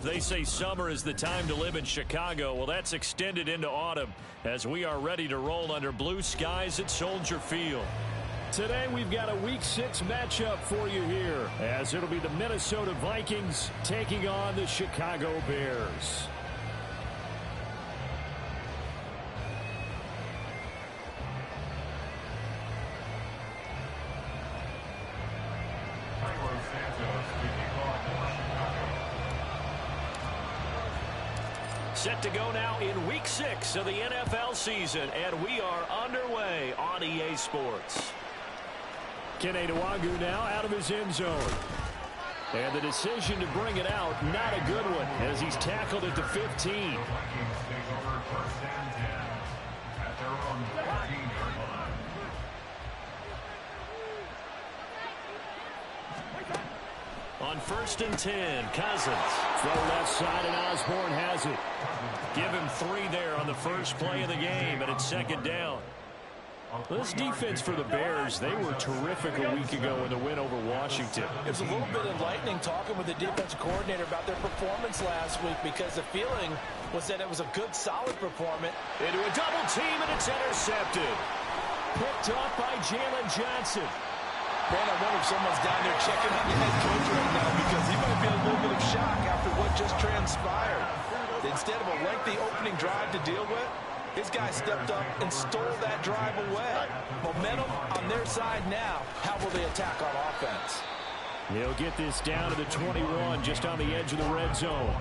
They say summer is the time to live in Chicago. Well, that's extended into autumn as we are ready to roll under blue skies at Soldier Field. Today we've got a Week 6 matchup for you here, as it'll be the Minnesota Vikings taking on the Chicago Bears. Set to go now in Week 6 of the NFL season, and we are underway on EA Sports. Kenny Nwagu now out of his end zone. And the decision to bring it out, not a good one, as he's tackled at the 15. On 1st and 10, Cousins. Throw left side, and Osborne has it. Give him 3 there on the first play of the game, and it's 2nd down. This defense for the Bears, they were terrific a week ago in the win over Washington. It was a little bit enlightening talking with the defensive coordinator about their performance last week, because the feeling was that it was a good, solid performance. Into a double team, and it's intercepted. Picked off by Jalen Johnson. Man, I wonder if someone's down there checking on the head coach right now, because he might be in a little bit of shock after what just transpired. Instead of a lengthy opening drive to deal with, his guy stepped up and stole that drive away. Momentum on their side now. How will they attack on offense? He'll get this down to the 21, just on the edge of the red zone.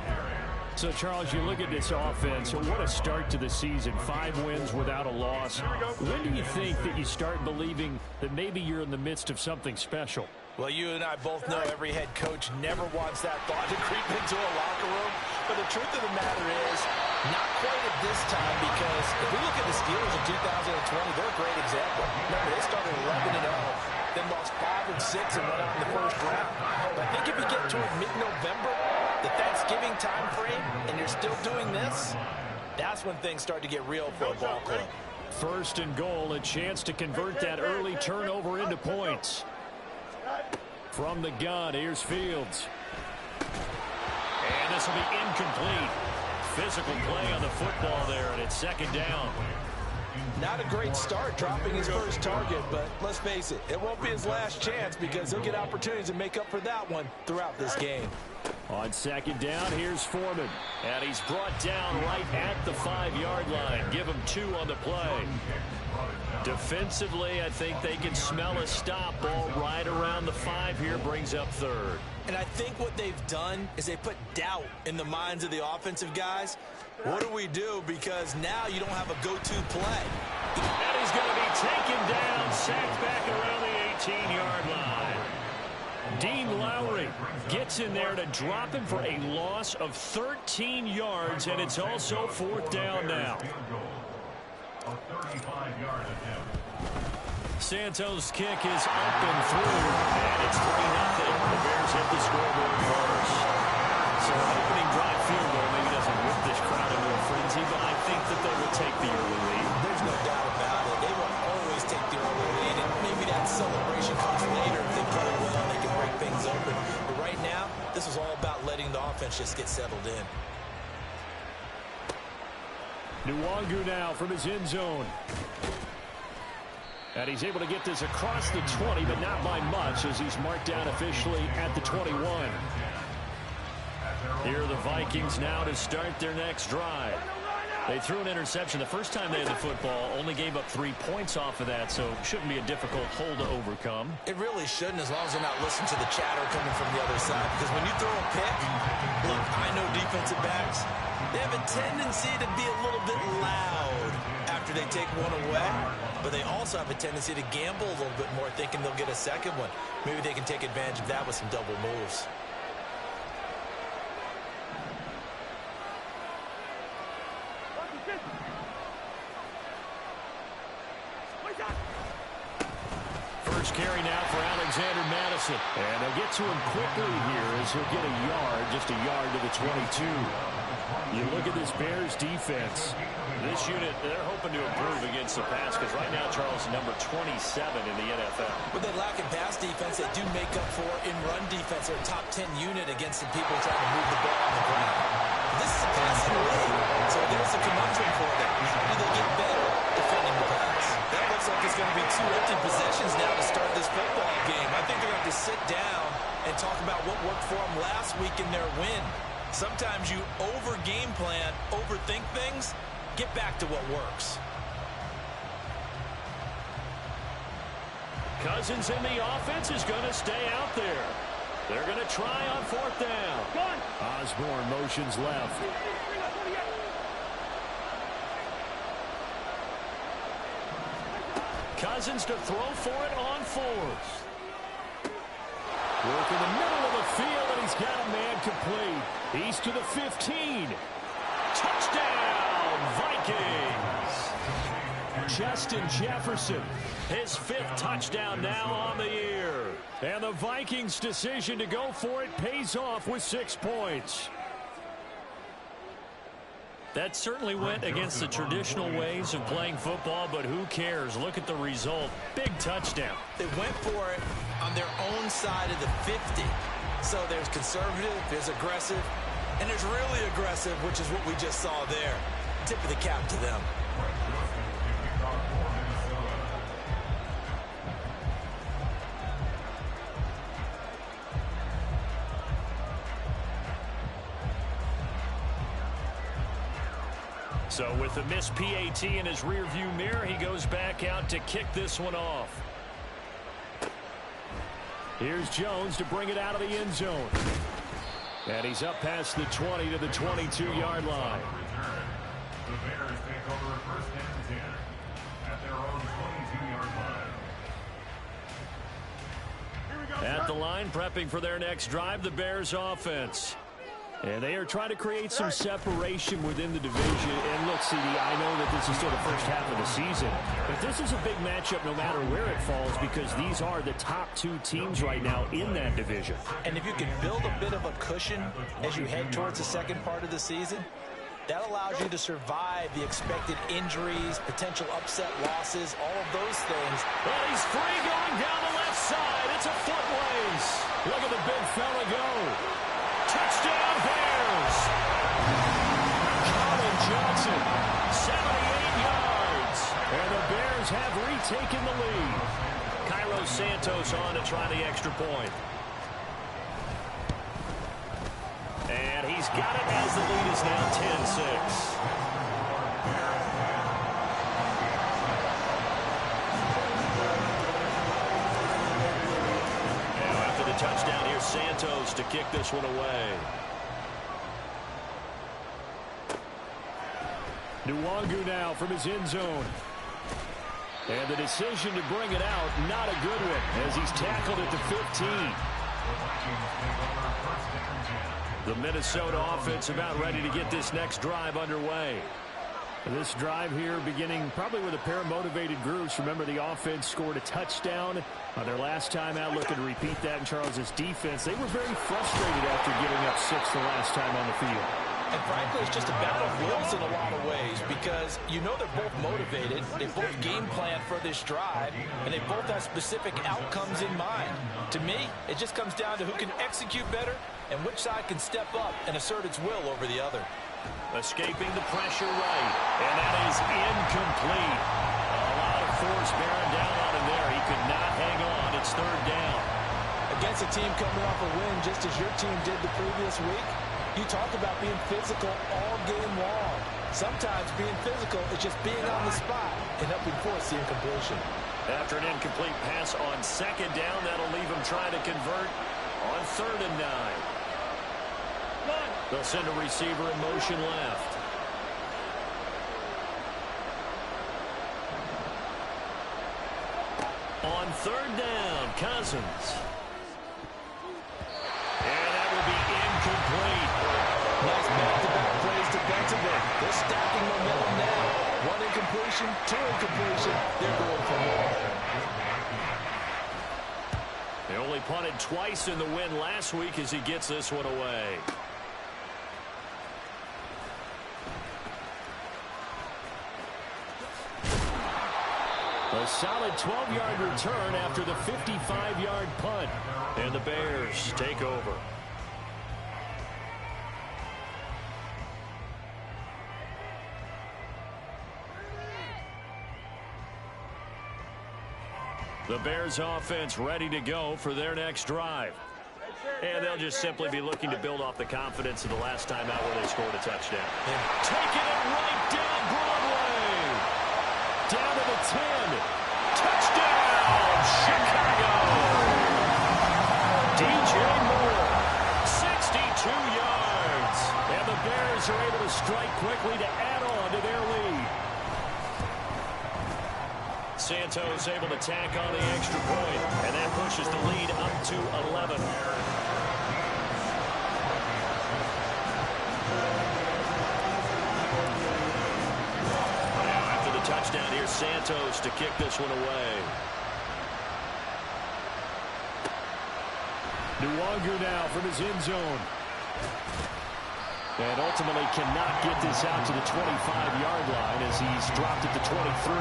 So, Charles, you look at this offense, what a start to the season. 5 wins without a loss. When do you think that you start believing that maybe you're in the midst of something special? Well, you and I both know every head coach never wants that thought to creep into a locker room. But the truth of the matter is, not quite at this time, because if we look at the Steelers in 2020, they're a great example. Remember, they started 11-0, then lost 5 and 6 and went out in the first round. But I think if you get toward mid-November, the Thanksgiving time frame, and you're still doing this, that's when things start to get real for a ball club. 1st and goal, a chance to convert that early turnover into points. From the gun, here's Fields. And this will be incomplete. Physical play on the football there, and it's 2nd down. Not a great start dropping his first target, but let's face it, it won't be his last chance, because he'll get opportunities to make up for that one throughout this game. On 2nd down, here's Foreman. And he's brought down right at the 5-yard line. Give him 2 on the play. Defensively, I think they can smell a stop. Ball right around the 5 here, brings up 3rd. And I think what they've done is they put doubt in the minds of the offensive guys. What do we do? Because now you don't have a go-to play. And he's going to be taken down, sacked back around the 18-yard line. Dean Lowry gets in there to drop him for a loss of 13 yards, and it's also 4th down now. Santos' kick is up and through, and it's 3-0. The Bears hit the scoreboard first. So an opening drive field goal maybe doesn't whip this crowd into a frenzy, but I think that they will take the early lead. There's no doubt about it. They will always take the early lead, and maybe that celebration comes later. If they play well, they can break things open. But right now, this is all about letting the offense just get settled in. Nwagu now from his end zone. And he's able to get this across the 20, but not by much, as he's marked down officially at the 21. Here are the Vikings now to start their next drive. They threw an interception the first time they had the football, only gave up 3 points off of that, so shouldn't be a difficult hole to overcome. It really shouldn't, as long as they're not listening to the chatter coming from the other side. Because when you throw a pick, look, I know defensive backs, they have a tendency to be a little bit loud after they take one away. But they also have a tendency to gamble a little bit more, thinking they'll get a second one. Maybe they can take advantage of that with some double moves. First carry now for Alexander Madison. And they'll get to him quickly here as he'll get a yard, just a yard to the 22. You look at this Bears defense. This unit, they're hoping to improve against the pass, because right now, Charles, number 27 in the NFL. With that lack of pass defense, they do make up for in run defense. They're a top 10 unit against the people trying to move the ball on the ground. Sometimes you over-game plan, overthink things. Get back to what works. Cousins in the offense is going to stay out there. They're going to try on fourth down. Osborne motions left. Cousins to throw for it on fourth. Work in the middle of the field, and he's got a man complete. He's to the 15. Touchdown, Vikings. Justin Jefferson, his 5th touchdown now on the year. And the Vikings' decision to go for it pays off with 6 points. That certainly went against the traditional ways of playing football, but who cares? Look at the result. Big touchdown. They went for it on their own side of the 50. So there's conservative, there's aggressive, and there's really aggressive, which is what we just saw there. Tip of the cap to them. So with the missed PAT in his rearview mirror, he goes back out to kick this one off. Here's Jones to bring it out of the end zone. And he's up past the 20 to the 22-yard line. The Bears take over 1st and 10 at their own 22-yard line. At the line, prepping for their next drive, the Bears offense. And they are trying to create some separation within the division. And look, CD, I know that this is still the first half of the season, but this is a big matchup no matter where it falls, because these are the top 2 teams right now in that division. And if you can build a bit of a cushion as you head towards the second part of the season, that allows you to survive the expected injuries, potential upset losses, all of those things. Well, he's free going down the left side. It's a foot race. Look at the big fella go. Touchdown, Bears. Colin Johnson, 78 yards. And the Bears have retaken the lead. Cairo Santos on to try the extra point. And he's got it as the lead is now 10-6. Touchdown here, Santos to kick this one away. Nwangu now from his end zone. And the decision to bring it out, not a good one, as he's tackled at the 15. The Minnesota offense about ready to get this next drive underway. This drive here beginning probably with a pair of motivated groups. Remember, the offense scored a touchdown their last time out. Looking to repeat that in Charles' defense. They were very frustrated after giving up 6 the last time on the field. And frankly, it's just a battle of wills in a lot of ways, because you know they're both motivated. They both game plan for this drive, and they both have specific outcomes in mind. To me, it just comes down to who can execute better and which side can step up and assert its will over the other. Escaping the pressure right, and that is incomplete. A lot of force bearing down on him there. He could not hang on. It's 3rd down. Against a team coming off a win just as your team did the previous week, you talk about being physical all game long. Sometimes being physical is just being on the spot and helping force the incompletion. After an incomplete pass on 2nd down, that'll leave him trying to convert on 3rd and 9. They'll send a receiver in motion left. On 3rd down, Cousins. And that will be incomplete. Nice back-to-back plays defensively. They're stacking momentum now. 1 incompletion, 2 incompletion. They're going for more. They only punted twice in the win last week as he gets this one away. A solid 12-yard return after the 55-yard punt. And the Bears take over. The Bears offense ready to go for their next drive. And they'll just simply be looking to build off the confidence of the last time out where they scored a touchdown. And taking it right down Broadway. Down to the 10. Touchdown, Chicago. DJ Moore, 62 yards. And the Bears are able to strike quickly to add on to their lead. Santos able to tack on the extra point, and that pushes the lead up to 11. Now after the touchdown, here's Santos to kick this one away. Nwangu now from his end zone. And ultimately cannot get this out to the 25-yard line as he's dropped it to 23.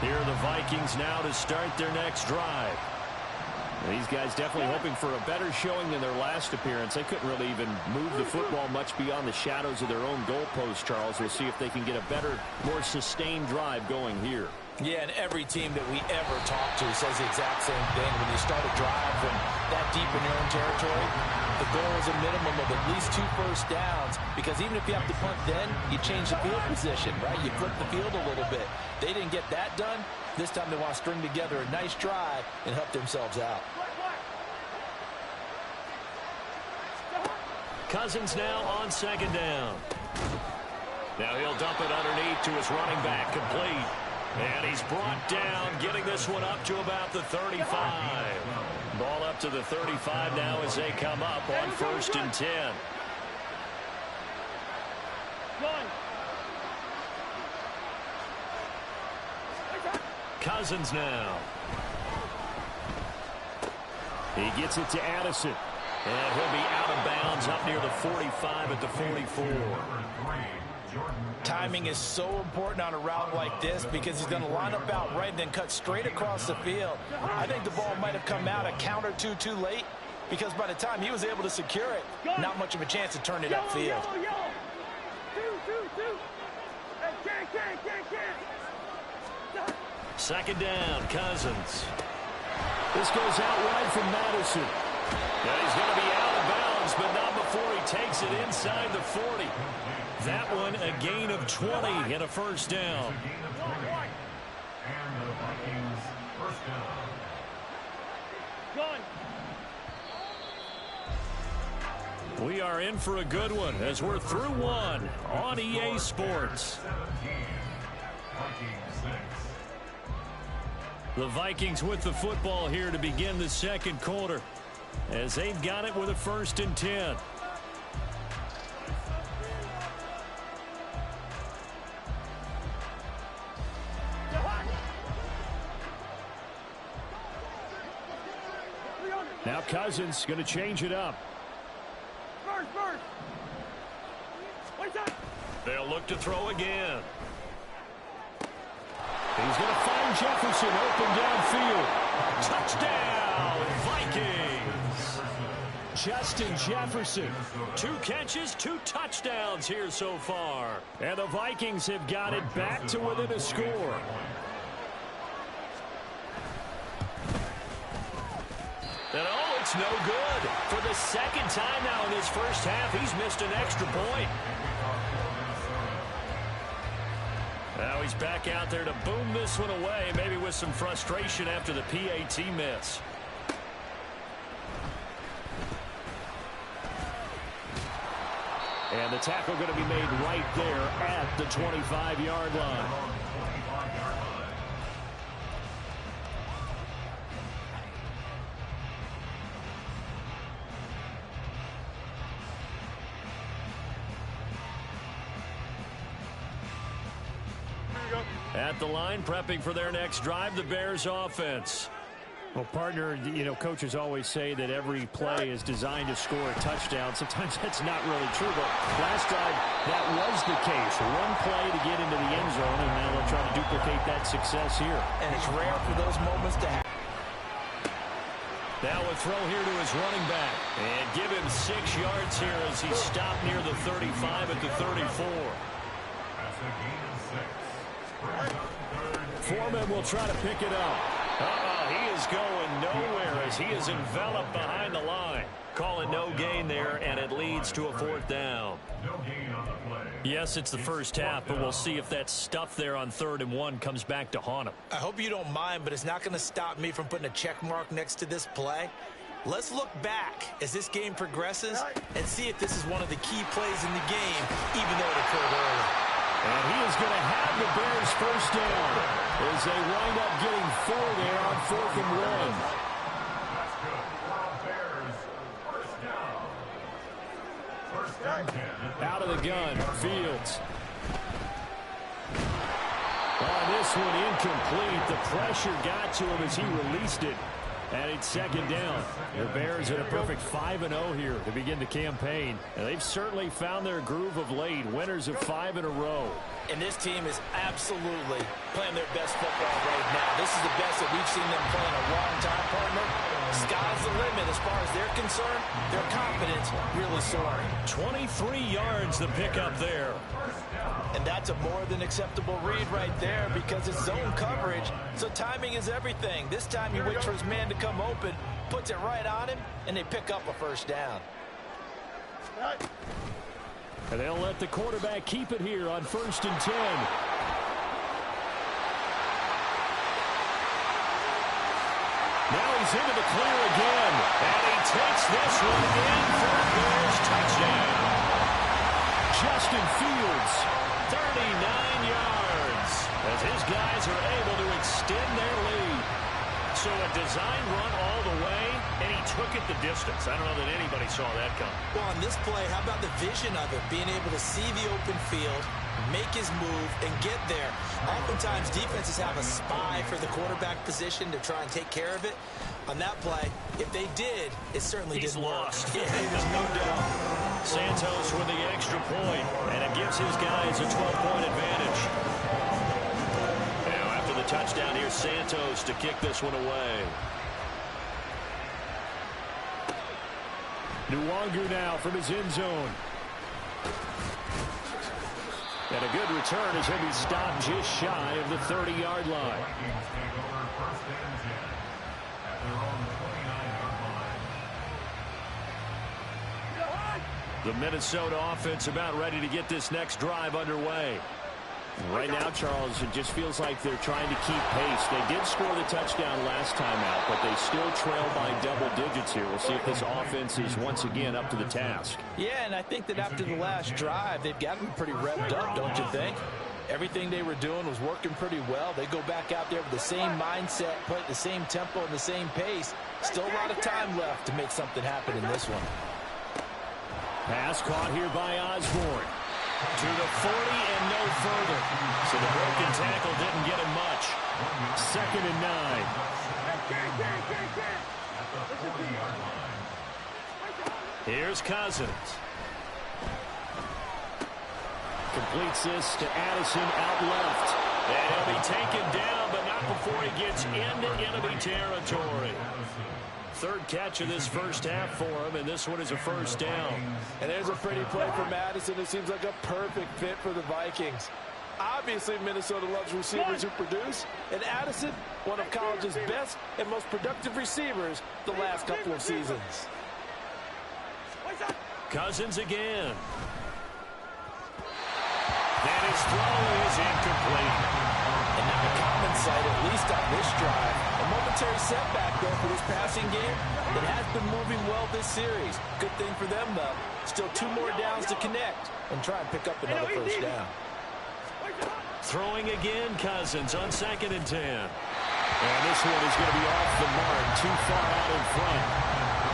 Here are the Vikings now to start their next drive. These guys definitely hoping for a better showing than their last appearance. They couldn't really even move the football much beyond the shadows of their own goalpost, Charles. We'll see if they can get a better, more sustained drive going here. Yeah, and every team that we ever talk to says the exact same thing. When you start a drive from that deep in your own territory, the goal is a minimum of at least 2 first downs, because even if you have to punt then, you change the field position, right? You flip the field a little bit. They didn't get that done. This time they want to string together a nice drive and help themselves out. Cousins now on second down. Now he'll dump it underneath to his running back, complete. And he's brought down, getting this one up to about the 35. Ball up to the 35 now as they come up on 1st and 10. Cousins now. He gets it to Addison. And he'll be out of bounds up near the 45 at the 44. Timing is so important on a route like this, because he's going to line up out right and then cut straight across the field. I think the ball might have come out a count or two too late, because by the time he was able to secure it, not much of a chance to turn it upfield. Second down, Cousins. This goes out wide from Madison. Now he's going to be out of bounds, but not before he takes it inside the 40. That one a gain of 20 and a first down. And the Vikings first down. We are in for a good one as we're through one on EA Sports. 17, Vikings 6. The Vikings with the football here to begin the second quarter, as they've got it with a 1st and 10. Now Cousins going to change it up. They'll look to throw again. He's going to find Jefferson open downfield. Touchdown, Vikings. Justin Jefferson. 2 catches, 2 touchdowns here so far. And the Vikings have got it back to within a score. And oh, it's no good. For the second time now in his first half, he's missed an extra point. Now he's back out there to boom this one away, maybe with some frustration after the PAT miss. And the tackle going to be made right there at the 25-yard line. At the line, prepping for their next drive, the Bears offense. Well, partner, you know, coaches always say that every play is designed to score a touchdown. Sometimes that's not really true, but last drive, that was the case. One play to get into the end zone, and now they'll try to duplicate that success here. And it's rare for those moments to happen. Now a throw here to his running back. And give him 6 yards here as he stopped near the 35 at the 34. That's a gain of 6. Foreman will try to pick it up. He is going nowhere as he is enveloped behind the line. Call it no gain there, and it leads to a fourth down. No gain on the play. Yes, it's the first half, but we'll see if that stuff there on 3rd and 1 comes back to haunt him. I hope you don't mind, but it's not going to stop me from putting a check mark next to this play. Let's look back as this game progresses and see if this is one of the key plays in the game, even though it occurred early. And he is going to have the Bears first down as they wind up getting 4 there on 4th and 1. That's good. Bears, first down. First and 10. Out of the gun, Fields. On this one, incomplete. The pressure got to him as he released it. And it's 2nd down. The Bears at a perfect 5-0 here to begin the campaign. And they've certainly found their groove of late. Winners of 5 in a row. And this team is absolutely playing their best football right now. This is the best that we've seen them play in a long time, partner. Sky's the limit as far as they're concerned. Their confidence really soaring. 23 yards the pickup there. And that's a more than acceptable read right there because it's zone coverage, so timing is everything. This time he waits for his man to come open, puts it right on him, and they pick up a first down. And they'll let the quarterback keep it here on 1st and 10. Now he's into the clear again, and he takes this one in for a Bears touchdown. Justin Fields, 39 yards, as his guys are able to extend their lead. So a design run all the way, and he took it the distance. I don't know that anybody saw that coming. Well, on this play, how about the vision of it? Being able to see the open field, make his move, and get there. Oftentimes, defenses have a spy for the quarterback position to try and take care of it. On that play, if they did, it certainly didn't work. Yeah, there's no doubt. Santos with the extra point, and it gives his guys a 12-point advantage. Now, after the touchdown, here's Santos to kick this one away. Nwangu now from his end zone. And a good return as he'll be stopped just shy of the 30-yard line. Vikings take over first and 10 at their own 29-yard line. The Minnesota offense about ready to get this next drive underway. Right now, Charles, it just feels like they're trying to keep pace. They did score the touchdown last time out, but they still trail by double digits here. We'll see if this offense is once again up to the task. Yeah, and I think that after the last drive, they've gotten pretty revved up, don't you think? Everything they were doing was working pretty well. They go back out there with the same mindset, play at the same tempo and the same pace. Still a lot of time left to make something happen in this one. Pass caught here by Osborne. To the 40 and no further. So the broken tackle didn't get him much. 2nd and 9. Here's Cousins. Completes this to Addison out left. And he'll be taken down, but not before he gets into enemy territory. 3rd catch of this first half for him, and this one is a first down. And there's a pretty play for Madison. It seems like a perfect fit for the Vikings. Obviously, Minnesota loves receivers who produce, and Addison, one of college's best and most productive receivers the last couple of seasons. Cousins again. And his throw is incomplete. And not a common sight, at least on this drive. A momentary setback, though, for this passing game. It has been moving well this series. Good thing for them, though. Still 2 more downs to connect and try and pick up another first down. Throwing again, Cousins on 2nd and 10. And this one is going to be off the mark, too far out in front.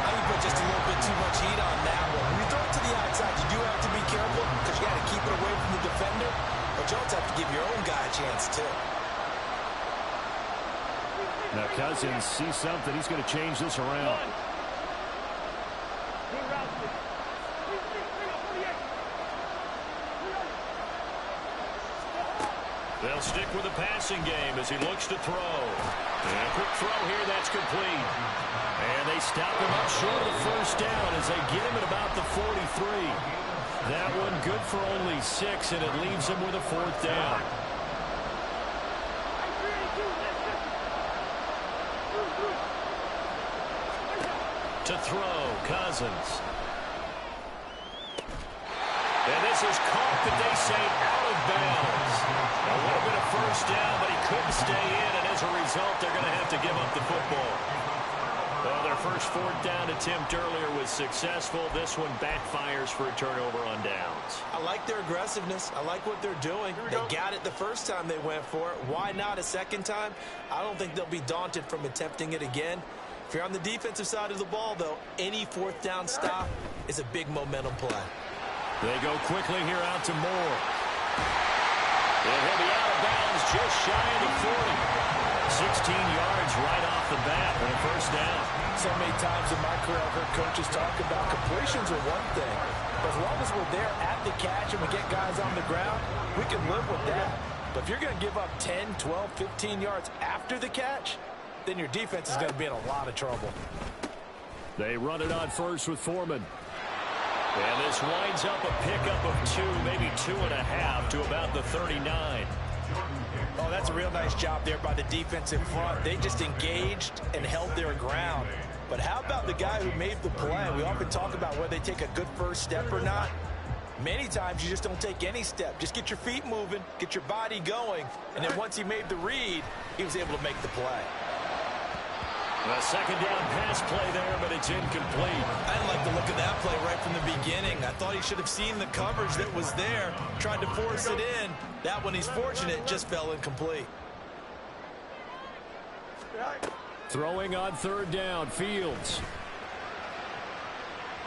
I think put just a little bit too much heat on that one. When you throw it to the outside, you do have to be careful because you got to keep it away from the defender. But you also have to give your own guy a chance, too. Now Cousins sees something. He's going to change this around. They'll stick with the passing game as he looks to throw. And a quick throw here, that's complete. And they stop him up short of the first down as they get him at about the 43. That one good for only 6, and it leaves him with a 4th down. Cousins. And this is caught, but they say out of bounds. A little bit of first down, but he couldn't stay in, and as a result, they're going to have to give up the football. Well, their first fourth down attempt earlier was successful. This one backfires for a turnover on downs. I like their aggressiveness. I like what they're doing. They got it the first time they went for it. Why not a second time? I don't think they'll be daunted from attempting it again. If you're on the defensive side of the ball, though, any fourth down stop is a big momentum play. They go quickly here out to Moore. And he'll be out of bounds just shy of the 40. 16 yards right off the bat and a first down. So many times in my career I've heard coaches talk about completions are one thing. But as long as we're there at the catch and we get guys on the ground, we can live with that. But if you're going to give up 10, 12, 15 yards after the catch, then your defense is going to be in a lot of trouble. They run it on first with Foreman. And this winds up a pickup of 2, maybe 2.5 to about the 39. Oh, that's a real nice job there by the defense in front. They just engaged and held their ground. But how about the guy who made the play? We often talk about whether they take a good first step or not. Many times you just don't take any step. Just get your feet moving, get your body going, and then once he made the read, he was able to make the play. A second down pass play there, but it's incomplete. I didn't like the look of that play right from the beginning. I thought he should have seen the coverage that was there, tried to force it in. That one, he's fortunate, just fell incomplete. Throwing on third down, Fields.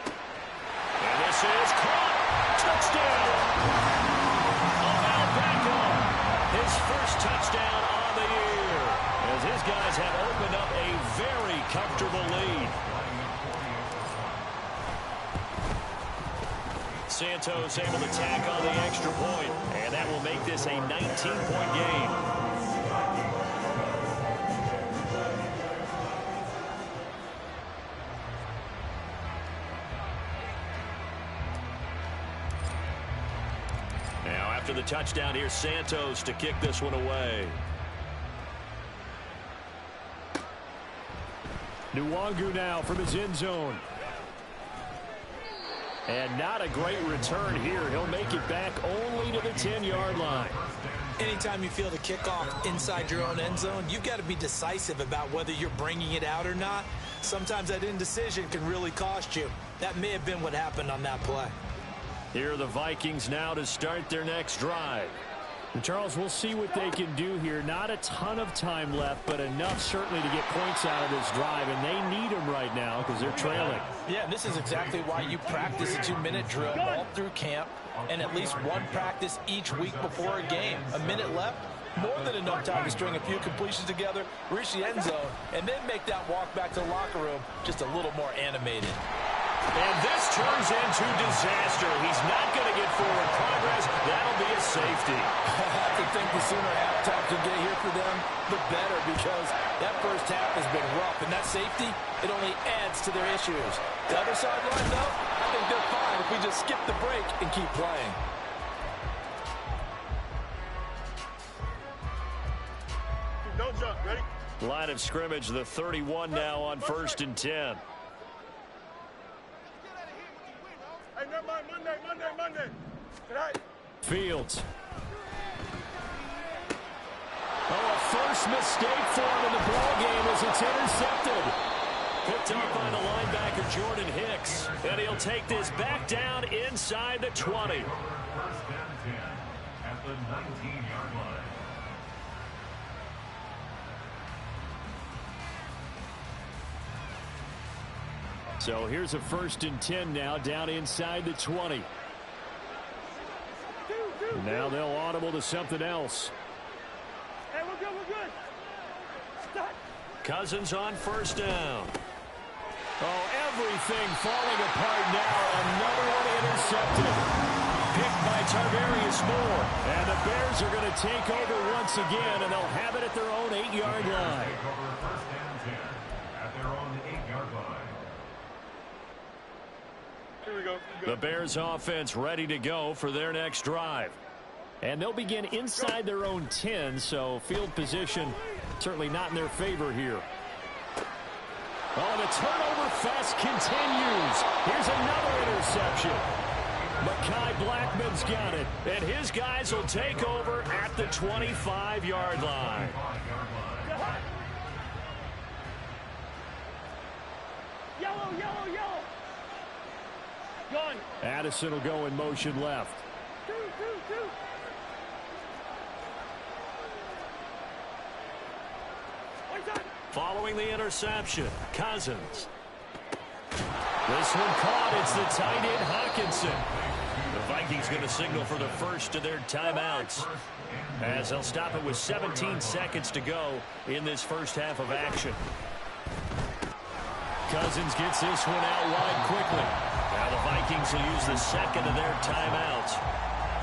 And this is caught. Touchdown. Odell Beckham. His first touchdown on the year, as his guys have opened up a very comfortable lead. Santos able to tack on the extra point, and that will make this a 19-point game. Now after the touchdown, here's Santos to kick this one away. Nwangu now from his end zone. And not a great return here. He'll make it back only to the 10-yard line. Anytime you feel the kickoff inside your own end zone, you've got to be decisive about whether you're bringing it out or not. Sometimes that indecision can really cost you. That may have been what happened on that play. Here are the Vikings now to start their next drive. And Charles, we'll see what they can do here. Not a ton of time left, but enough certainly to get points out of this drive, and they need them right now because they're trailing. Yeah, and this is exactly why you practice a 2-minute drill all through camp and at least one practice each week before a game. A minute left, more than enough time to string a few completions together, reach the end zone, and then make that walk back to the locker room just a little more animated. And this turns into disaster. He's not going to get forward progress. That'll be a safety. I have to think the sooner halftime can get here for them, the better, because that first half has been rough. And that safety, it only adds to their issues. The other sideline, though, I think they're fine if we just skip the break and keep playing. Don't jump. Ready? Line of scrimmage, the 31 now on 1st and 10. Hey, never mind. Monday. Tonight. Fields. Oh, a first mistake for him in the ball game as it's intercepted. Picked up by the linebacker Jordan Hicks, and he'll take this back down inside the 20. First and 10 at the 19-yard line. So here's a 1st and 10 now down inside the 20. Now they'll audible to something else. Hey, we're good. Stop. Cousins on 1st down. Oh, everything falling apart now. Another one intercepted. Picked by Tarvarius Moore. And the Bears are going to take over once again, and they'll have it at their own 8-yard line. Take over first and 10 at their own 8-yard line. Here we go. The Bears offense ready to go for their next drive. And they'll begin inside their own 10, so field position certainly not in their favor here. Oh, the turnover fest continues. Here's another interception. Mekhi Blackman's got it, and his guys will take over at the 25-yard line. Yellow, yellow, yellow. Gun. Addison will go in motion left. Two. Following the interception, Cousins. This one caught. It's the tight end, Hawkinson. The Vikings going to signal for the first of their timeouts, as they'll stop it with 17 seconds to go in this first half of action. Cousins gets this one out wide quickly. Now the Vikings will use the second of their timeouts.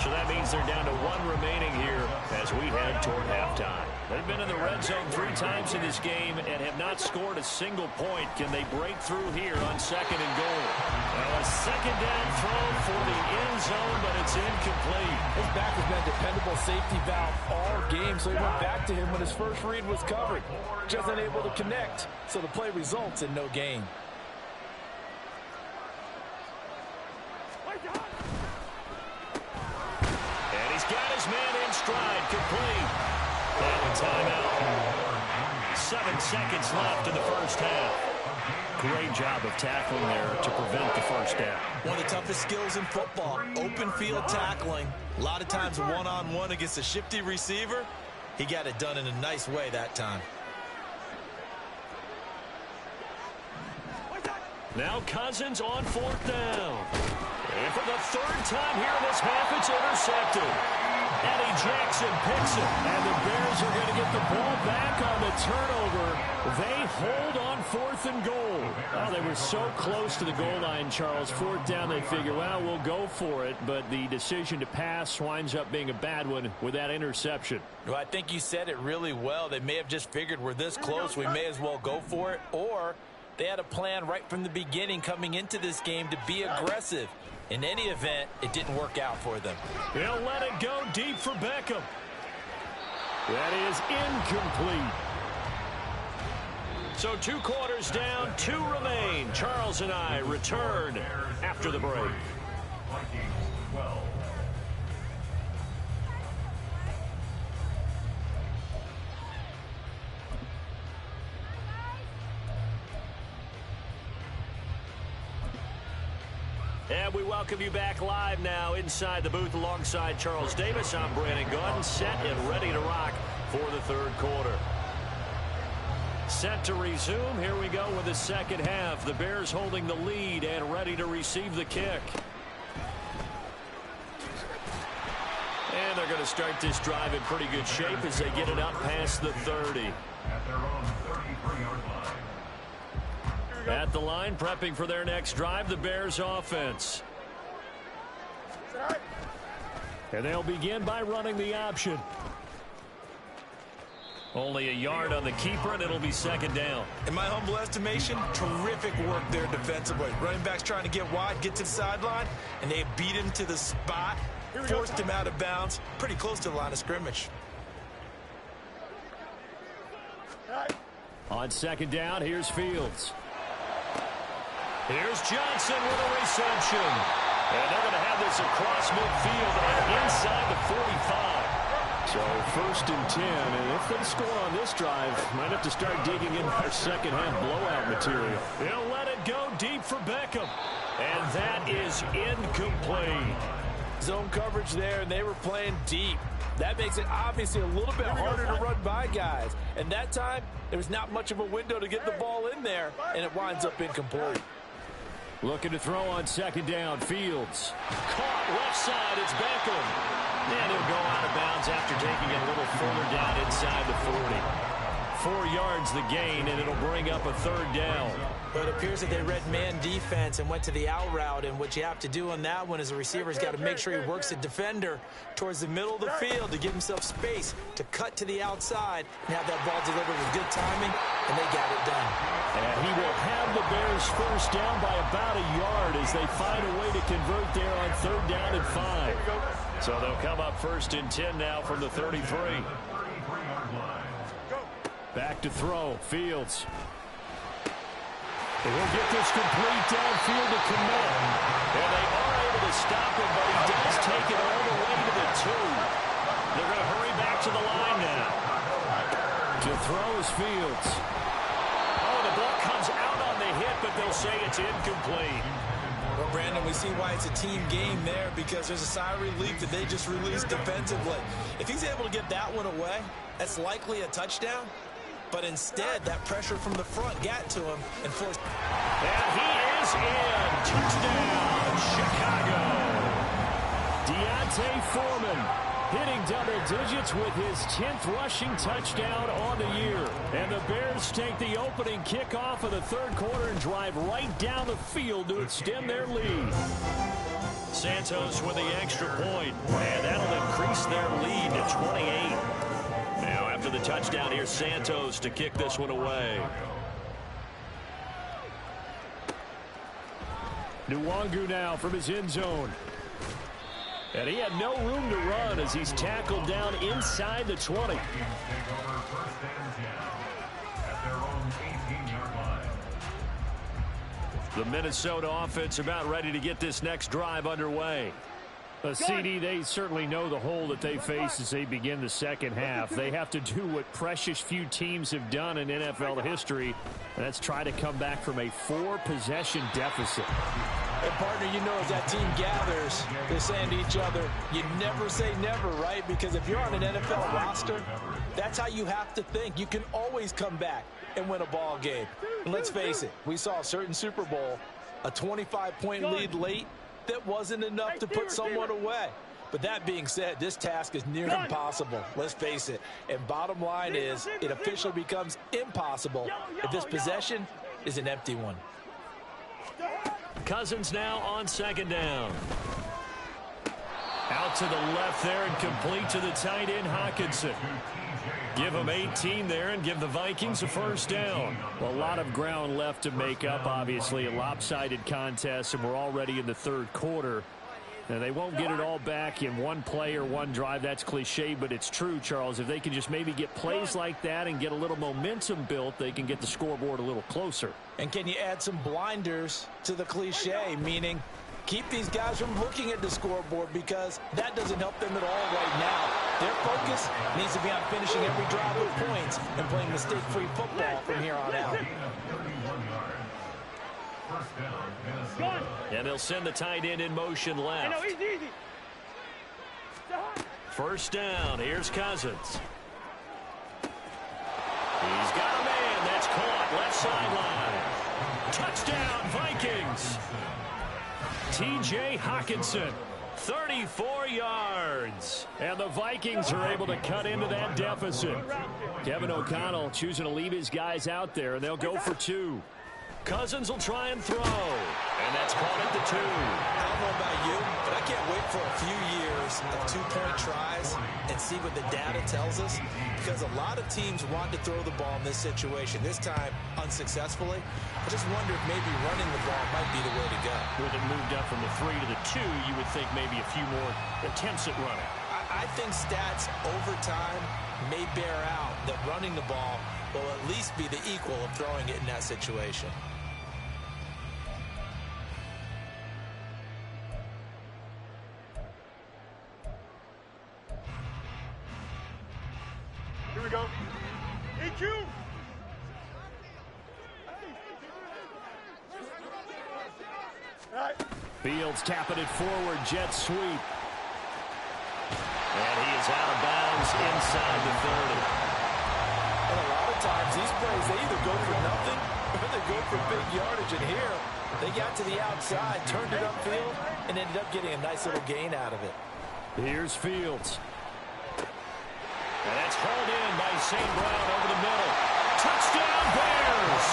So that means they're down to one remaining here as we head toward halftime. They've been in the red zone 3 times in this game and have not scored a single point. Can they break through here on second and goal? Well, a second down throw for the end zone, but it's incomplete. His back has been a dependable safety valve all game, so he went back to him when his first read was covered. Just unable to connect, so the play results in no gain. And he's got his man in stride, complete. And a timeout. 7 seconds left in the first half. Great job of tackling there to prevent the first down. One of the toughest skills in football, open field tackling. A lot of times one-on-one against a shifty receiver. He got it done in a nice way that time. Now Cousins on 4th down. And for the 3rd time here in this half, it's intercepted. Eddie Jackson picks it, and the Bears are going to get the ball back on the turnover. They hold on 4th and goal. Oh, they were so close to the goal line, Charles. 4th down, they figure, well, we'll go for it. But the decision to pass winds up being a bad one with that interception. Well, I think you said it really well. They may have just figured we're this close, we may as well go for it. Or they had a plan right from the beginning coming into this game to be aggressive. In any event, it didn't work out for them. They'll let it go deep for Beckham. That is incomplete. So 2 quarters down, 2 remain. Charles and I return after the break. And we welcome you back live now inside the booth alongside Charles Davis. I'm Brandon Gaudin, set and ready to rock for the 3rd quarter. Set to resume. Here we go with the second half. The Bears holding the lead and ready to receive the kick. And they're going to start this drive in pretty good shape as they get it up past the 30. At their own 33-yard line. At the line, prepping for their next drive, the Bears offense. And they'll begin by running the option. Only a yard on the keeper, and it'll be 2nd down. In my humble estimation, terrific work there defensively. Running back's trying to get wide, get to the sideline, and they beat him to the spot, forced him out of bounds, pretty close to the line of scrimmage. On 2nd down, here's Fields. Here's Johnson with a reception. And they're going to have this across midfield and inside the 45. So 1st and 10, and if they score on this drive, might have to start digging in our second half blowout material. They'll let it go deep for Beckham. And that is incomplete. Zone coverage there, and they were playing deep. That makes it obviously a little bit harder to run by guys. And that time, there was not much of a window to get the ball in there, and it winds up incomplete. Looking to throw on 2nd down. Fields. Caught left side. It's Beckham. And he'll go out of bounds after taking it a little further down inside the 40. 4 yards the gain, and it'll bring up a 3rd down. But it appears that they read man defense and went to the out route, and what you have to do on that one is the receiver's got to make sure he works the defender towards the middle of the field to give himself space to cut to the outside and have that ball delivered with good timing, and they got it done. And he will have the Bears first down by about a yard as they find a way to convert there on 3rd down and 5. So they'll come up 1st and 10 now from the 33. Back to throw. Fields. They will get this complete downfield to Kmet. And they are able to stop him, but he does take it all the way to the 2. They're going to hurry back to the line now. To throw is Fields. Oh, the ball comes out on the hit, but they'll say it's incomplete. Well, Brandon, we see why it's a team game there, because there's a sigh of relief that they just released defensively. If he's able to get that one away, that's likely a touchdown. But instead, that pressure from the front got to him and forced. And he is in. Touchdown, Chicago. Deontay Foreman hitting double digits with his 10th rushing touchdown on the year. And the Bears take the opening kickoff of the third quarter and drive right down the field to extend their lead. Santos with the extra point, and that'll increase their lead to 28. Now after the touchdown, here's Santos to kick this one away. Nwangu now from his end zone. And he had no room to run as he's tackled down inside the 20. The Minnesota offense about ready to get this next drive underway. CD, they certainly know the hole that they face as they begin the second half. They have to do what precious few teams have done in NFL history, and that's try to come back from a 4-possession deficit. And, partner, you know, as that team gathers, they're saying to each other, you never say never, right? Because if you're on an NFL roster, that's how you have to think. You can always come back and win a ball game. And let's face it, we saw a certain Super Bowl, a 25-point lead late, that wasn't enough to put someone away. But that being said, this task is near impossible. Let's face it. And bottom line is, it officially becomes impossible if this possession is an empty one. Cousins now on second down. Out to the left there and complete to the tight end, Hockenson. Give them 18 there and give the Vikings a first down. Well, a lot of ground left to make up, obviously. A lopsided contest, and we're already in the third quarter. Now, they won't get it all back in one play or one drive. That's cliche, but it's true, Charles. If they can just maybe get plays like that and get a little momentum built, they can get the scoreboard a little closer. And can you add some blinders to the cliche, meaning keep these guys from looking at the scoreboard, because that doesn't help them at all right now. Their focus needs to be on finishing every drive with points and playing mistake-free football from here on out. And they'll send the tight end in motion left. First down. Here's Cousins. He's got a man. That's caught. Left sideline. Touchdown, Vikings. T.J. Hockenson, 34 yards. And the Vikings are able to cut into that deficit. Kevin O'Connell choosing to leave his guys out there, and they'll go for 2. Cousins will try and throw. And that's caught at the 2. I don't know about you, but I can't wait for a few years of 2-point tries and see what the data tells us, because a lot of teams want to throw the ball in this situation. This time, unsuccessfully. I just wonder if maybe running the ball might be the way to go. With it moved up from the 3 to the 2, you would think maybe a few more attempts at running. I think stats over time may bear out that running the ball will at least be the equal of throwing it in that situation. Here we go. EQ. Fields tapping it forward, jet sweep. And he is out of bounds inside the 30. And a lot of times these plays, they either go for nothing or they go for big yardage. And here, they got to the outside, turned it upfield, and ended up getting a nice little gain out of it. Here's Fields. And that's hauled in by St. Brown over the middle. Touchdown, Bears!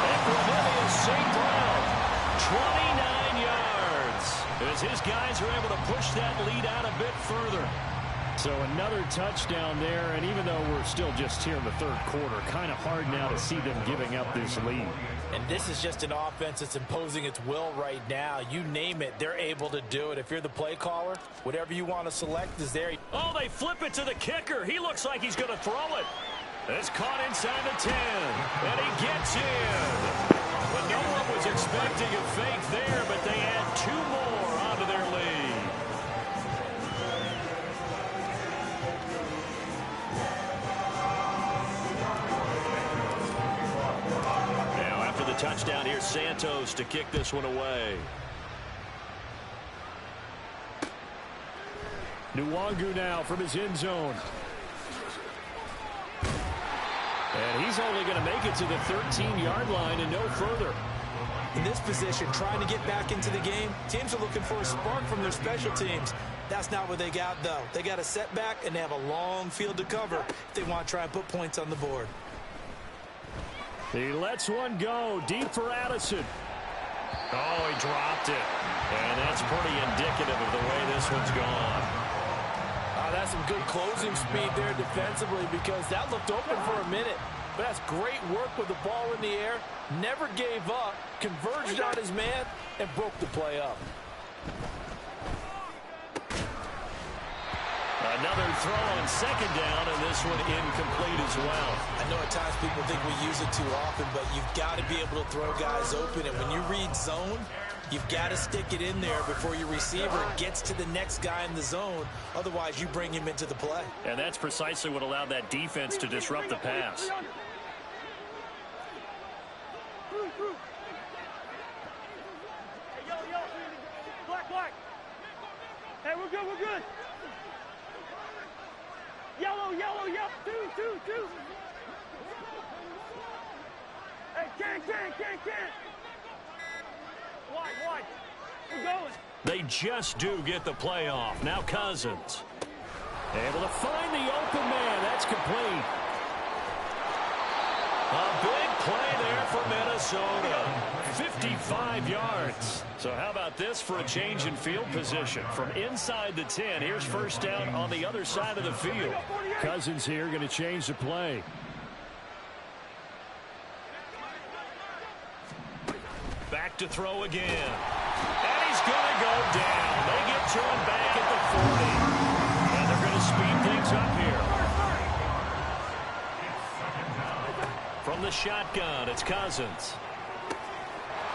And Cornelius St. Brown, 29 yards. As his guys are able to push that lead out a bit further. So another touchdown there, and even though we're still just here in the third quarter, kind of hard now to see them giving up this lead. And this is just an offense that's imposing its will right now. You name it, they're able to do it. If you're the play caller, whatever you want to select is there. Oh, they flip it to the kicker. He looks like he's going to throw it. It's caught inside the 10, and he gets in. Well, no one was expecting a fake there, but they add 2 more onto their lead. Now, after the touchdown, here's Santos to kick this one away. Nwangu now from his end zone. And he's only going to make it to the 13-yard line and no further. In this position, trying to get back into the game, teams are looking for a spark from their special teams. That's not what they got, though. They got a setback, and they have a long field to cover if they want to try and put points on the board. He lets one go deep for Addison. Oh, he dropped it. And that's pretty indicative of the way this one's gone. That's some good closing speed there defensively because that looked open for a minute. But that's great work with the ball in the air. Never gave up, converged on his man, and broke the play up. Another throw on second down, and this one incomplete as well. I know at times people think we use it too often, but you've got to be able to throw guys open. And when you read zone, you've got to stick it in there before your receiver gets to the next guy in the zone. Otherwise, you bring him into the play. And that's precisely what allowed that defense to disrupt the pass. Black. Hey, we're good. Yellow. Two. Hey, can't. Wide. We're going. They just do get the play off. Now Cousins. Able to find the open man. That's complete. A big play there for Minnesota. 55 yards. So how about this for a change in field position? From inside the 10, here's first down on the other side of the field. Cousins here going to change the play. Back to throw again. And he's going to go down. They get to him back at the 40. And they're going to speed things up here. From the shotgun, it's Cousins.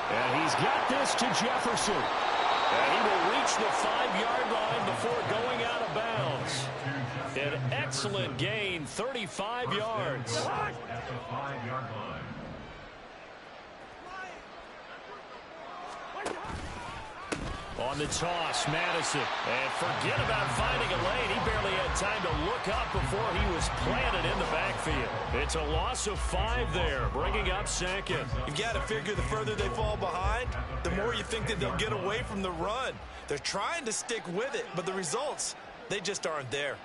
And he's got this to Jefferson. And he will reach the 5-yard line before going out of bounds. An excellent gain, 35 yards. At the 5-yard line. On the toss, Madison. And forget about finding a lane. He barely had time to look up before he was planted in the backfield. It's a loss of 5 there, bringing up second. You've got to figure the further they fall behind, the more you think that they'll get away from the run. They're trying to stick with it, but the results, they just aren't there.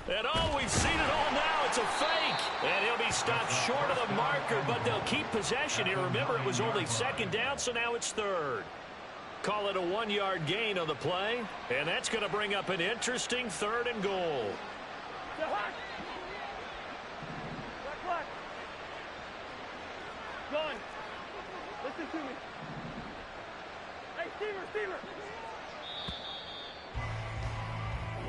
And oh, we've seen it all now. It's a fake. And he'll be stopped short of the marker, but they'll keep possession here. Remember, it was only second down, so now it's third. Call it a 1-yard gain on the play. And that's going to bring up an interesting 3rd and goal. Black. Going. Listen to me. Hey, Steamer.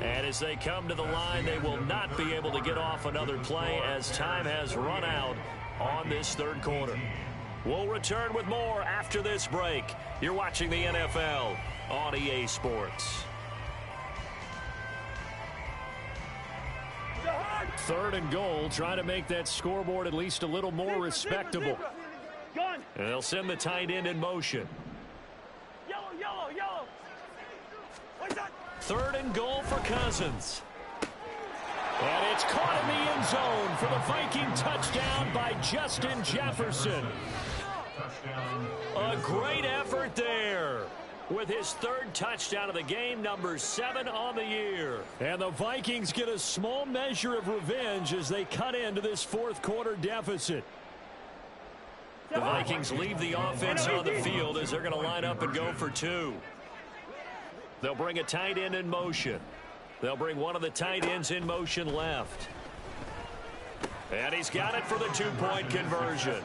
And as they come to the line, they will not be able to get off another play as time has run out on this 3rd quarter. We'll return with more after this break. You're watching the NFL on EA Sports. 3rd and goal, trying to make that scoreboard at least a little more respectable. And they'll send the tight end in motion. Yellow. 3rd and goal for Cousins. And it's caught in the end zone for the Viking touchdown by Justin Jefferson. A great effort there with his 3rd touchdown of the game, number 7 on the year. And the Vikings get a small measure of revenge as they cut into this 4th quarter deficit. The Vikings leave the offense on the field as they're going to line up and go for 2. They'll bring a tight end in motion. They'll bring one of the tight ends in motion left. And he's got it for the 2-point conversion.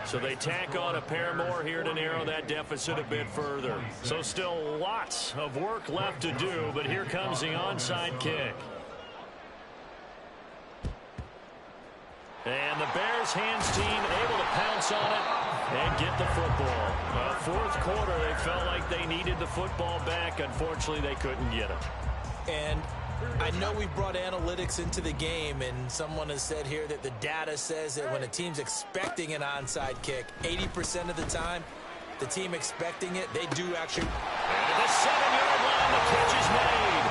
So they tack on a pair more here to narrow that deficit a bit further. So still lots of work left to do, but here comes the onside kick. And the Bears hands team able to pounce on it and get the football. Fourth quarter, they felt like they needed the football back. Unfortunately, they couldn't get it. And I know we brought analytics into the game, and someone has said here that the data says that when a team's expecting an onside kick, 80% of the time, the team expecting it, they do actually. And at the 7-yard line, the catch is made.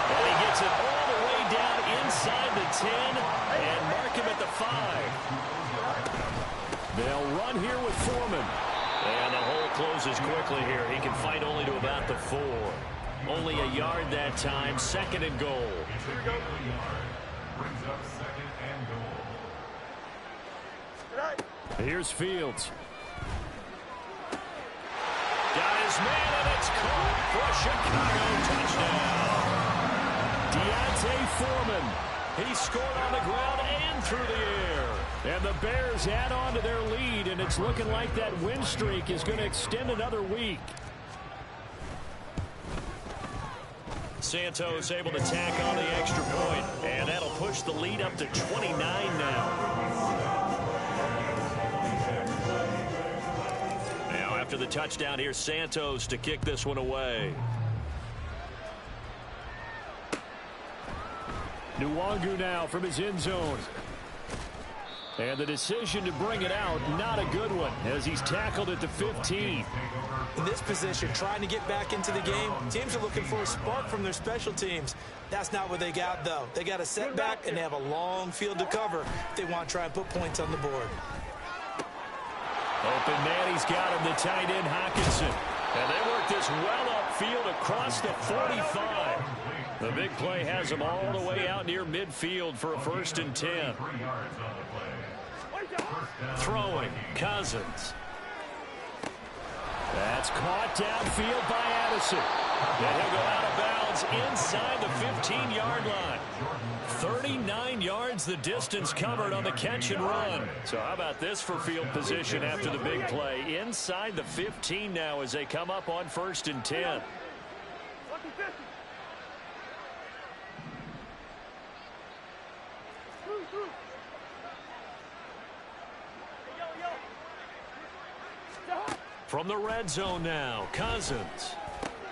And he gets it all the way down inside the 10 and mark him at the 5. They'll run here with Foreman. And the hole closes quickly here. He can fight only to about the 4. Only a yard that time. 2nd and goal. Brings up 2nd and goal. Here's Fields. Got his man, and it's caught for a Chicago touchdown. Deontay Foreman. He scored on the ground and through the air. And the Bears add on to their lead, and it's looking like that win streak is going to extend another week. Santos able to tack on the extra point, and that'll push the lead up to 29 now. Now after the touchdown, here's Santos to kick this one away. Nwangu now from his end zone. And the decision to bring it out, not a good one, as he's tackled at the 15. In this position, trying to get back into the game, teams are looking for a spark from their special teams. That's not what they got, though. They got a setback, and they have a long field to cover if they want to try and put points on the board. Open man, he's got him, the tight end, Hockenson. And they work this well upfield across the 45. The big play has him all the way out near midfield for a 1st and 10. Throwing, Cousins. That's caught downfield by Addison. And he'll go out of bounds inside the 15-yard line. 39 yards the distance covered on the catch and run. So how about this for field position after the big play? Inside the 15 now as they come up on 1st and 10. From the red zone now, Cousins.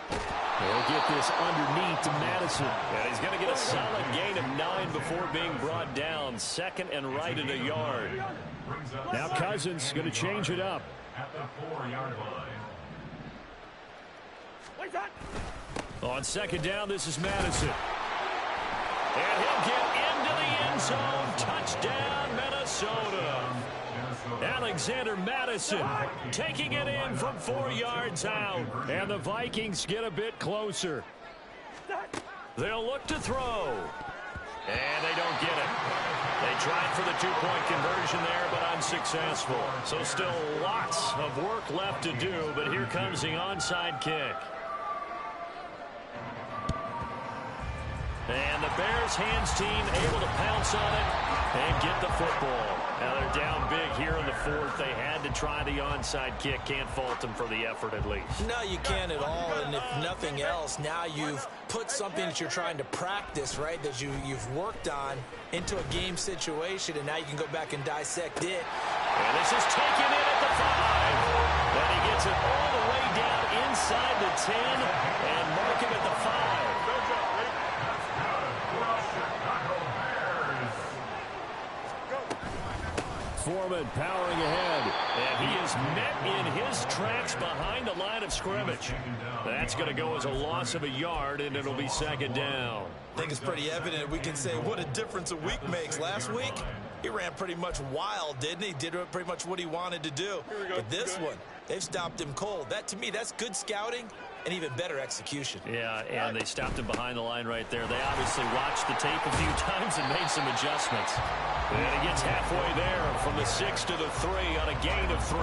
He'll get this underneath to Madison. And he's going to get a solid gain of 9 before being brought down. 2nd and right at a yard. Now Cousins going to change it up. At the 4-yard line. On 2nd down, this is Madison. And he'll get into the end zone. Touchdown, Minnesota. Alexander Madison taking it in from 4 yards out. And the Vikings get a bit closer. They'll look to throw. And they don't get it. They tried for the 2-point conversion there, but unsuccessful. So still lots of work left to do, but here comes the onside kick. And the Bears hands team able to pounce on it and get the football. Now they're down big here in the 4th. They had to try the onside kick. Can't fault them for the effort at least. No, you can't at all. And if nothing else, now you've put something that you're trying to practice, right, that you've worked on into a game situation, and now you can go back and dissect it. And this is taken in at the 5. And he gets it all the way down inside the 10 and mark him at the 5. Foreman powering ahead, and he is met in his tracks behind the line of scrimmage. That's going to go as a loss of a yard, and it'll be 2nd down. I think it's pretty evident. We can say what a difference a week makes. Last week, he ran pretty much wild, didn't he? Did pretty much what he wanted to do. But this one, they've stopped him cold. That, to me, that's good scouting and even better execution. Yeah, and they stopped him behind the line right there. They obviously watched the tape a few times and made some adjustments. And he gets halfway there from the 6 to the 3 on a gain of 3.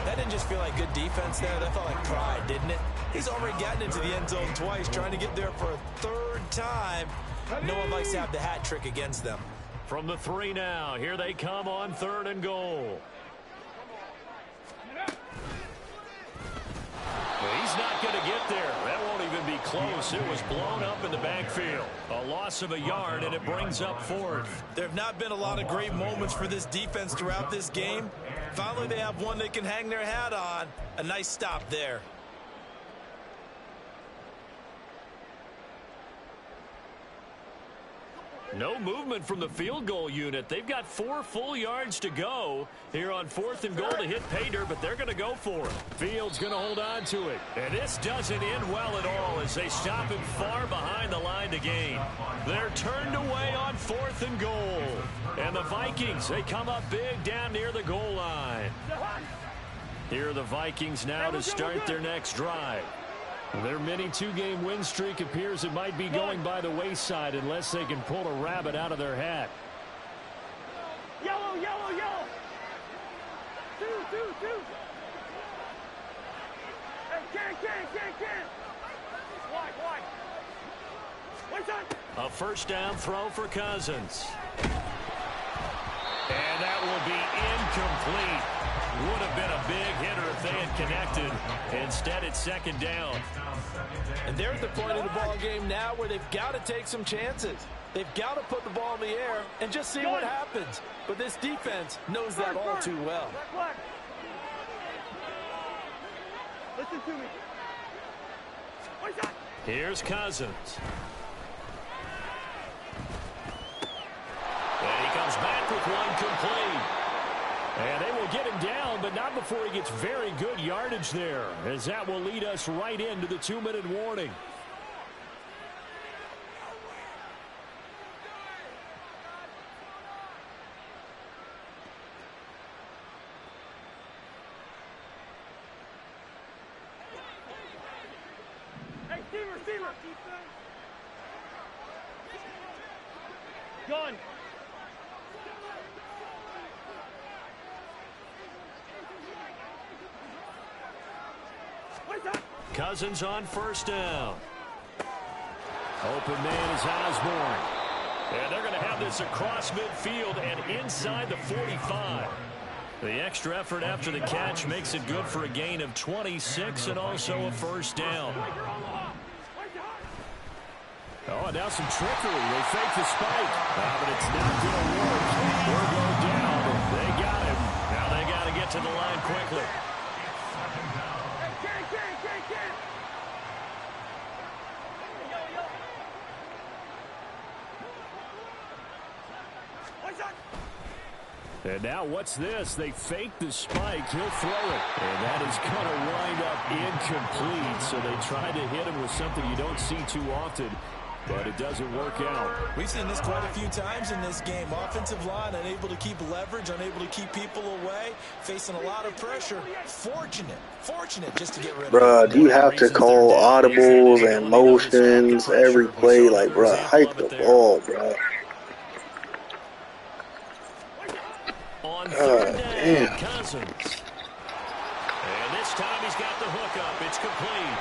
That didn't just feel like good defense there. That felt like pride, didn't it? He's already gotten into the end zone twice, trying to get there for a 3rd time. No one likes to have the hat trick against them. From the 3 now, here they come on 3rd and goal. He's not going to get there. That won't even be close. It was blown up in the backfield. A loss of a yard, and it brings up 4th. There have not been a lot of great moments for this defense throughout this game. Finally, they have one they can hang their hat on. A nice stop there. No movement from the field goal unit. They've got 4 full yards to go here on 4th and goal to hit pay dirt, but they're going to go for it. Field's going to hold on to it. And this doesn't end well at all as they stop him far behind the line to gain. They're turned away on 4th and goal. And the Vikings, they come up big down near the goal line. Here are the Vikings now to start their next drive. Their mini 2-game win streak appears it might be going by the wayside unless they can pull a rabbit out of their hat. Yellow, yellow, yellow. Two. Hey, can. Wide. Wait, son. A first down throw for Cousins. And that will be incomplete. Would have been a big hitter if they had connected. Instead, it's 2nd down. And they're at the point of the ball game now where they've got to take some chances. They've got to put the ball in the air and just see what happens. But this defense knows that all too well. Black. Listen to me. Wait, son. Here's Cousins. And he comes back with one complete. And they will get him down, but not before he gets very good yardage there, as that will lead us right into the 2-minute warning. Hey, receiver. Gun. Cousins on first down. Open man is Osborne. And they're going to have this across midfield and inside the 45. The extra effort after the catch makes it good for a gain of 26 and also a first down. Oh, and now some trickery. They fake the spike. But it's not going to work. We'll go down. They got him. Now they got to get to the line quickly. And now what's this? They fake the spike. He'll throw it. And that is going to wind up incomplete. So they tried to hit him with something you don't see too often, but it doesn't work out. We've seen this quite a few times in this game. Offensive line unable to keep leverage, unable to keep people away, facing a lot of pressure. Fortunate just to get rid of it. Bruh, do you have to call audibles and motions every play? Like, bruh, hike the ball, bruh. On third down, Cousins. And this time he's got the hook up. It's complete.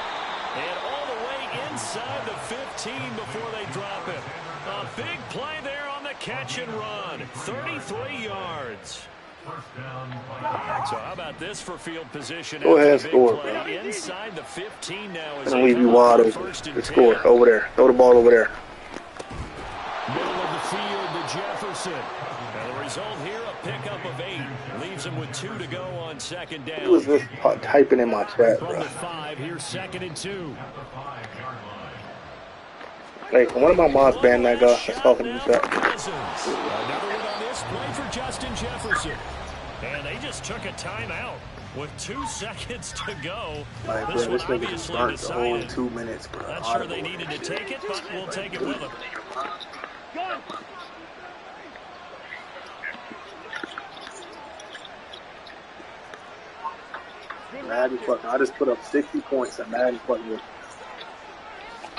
And all the way inside the 15 before they drop it. A big play there on the catch and run. 33 yards. So how about this for field position? Go ahead, score, bro. Inside the 15 now. I'm gonna leave you wide open. Let's score over there. Throw the ball over there. Middle of the field to Jefferson. And the result here, a pickup of 8. Leaves him with 2 to go on second down. Who was this typing in my chat, From bro? the 5, here's 2nd and 2. Hey, can one of my mods ban that guy that's talking in the chat? Another one on this play for Justin Jefferson. And they just took a timeout with 2 seconds to go. Like, This bro, one this nigga obviously burnt the whole decided. 2 minutes, bro. Not sure they needed to take it, but we'll take it with them. Gun. Madden fucking, I just put up 60 points and Madden fucking with.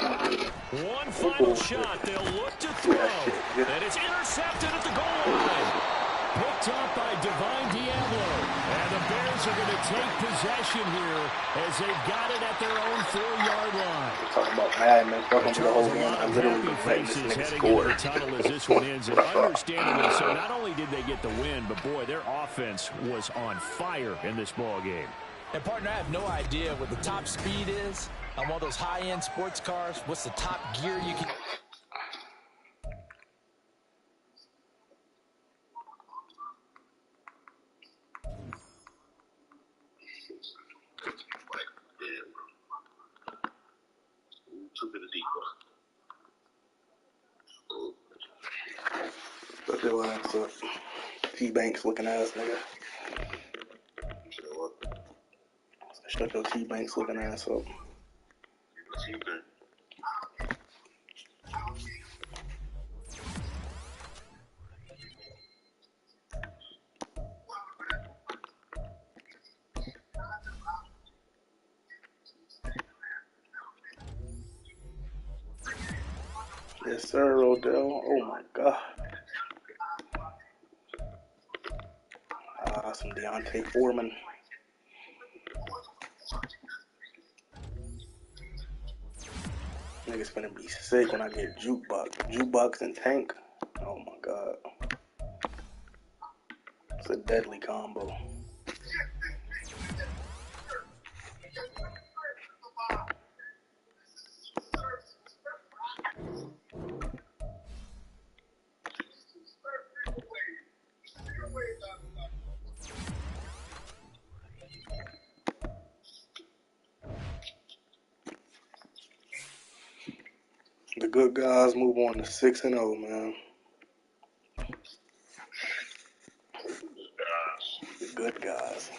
One final shot. They'll look to throw. And it's intercepted at the goal line. Picked up by Divine Diablo. And the Bears are going to take possession here as they've got it at their own 4-yard line. Talking about Madden, man. Fucking for the whole game. I literally been letting this nigga score. The tunnel as this one ends. And understandably so, not only did they get the win, but boy, their offense was on fire in this ball game. And partner, I have no idea what the top speed is on one of those high-end sports cars, what's the top gear you can... Shut your ass up. T-Banks looking ass nigga. Shut your T-Banks looking ass up. Yes, sir, Odell. Oh my God. Some Deontay Foreman. Niggas finna be sick when I get jukebox and tank. Oh my God. It's a deadly combo. The good guys move on to 6-0, man. The good guys.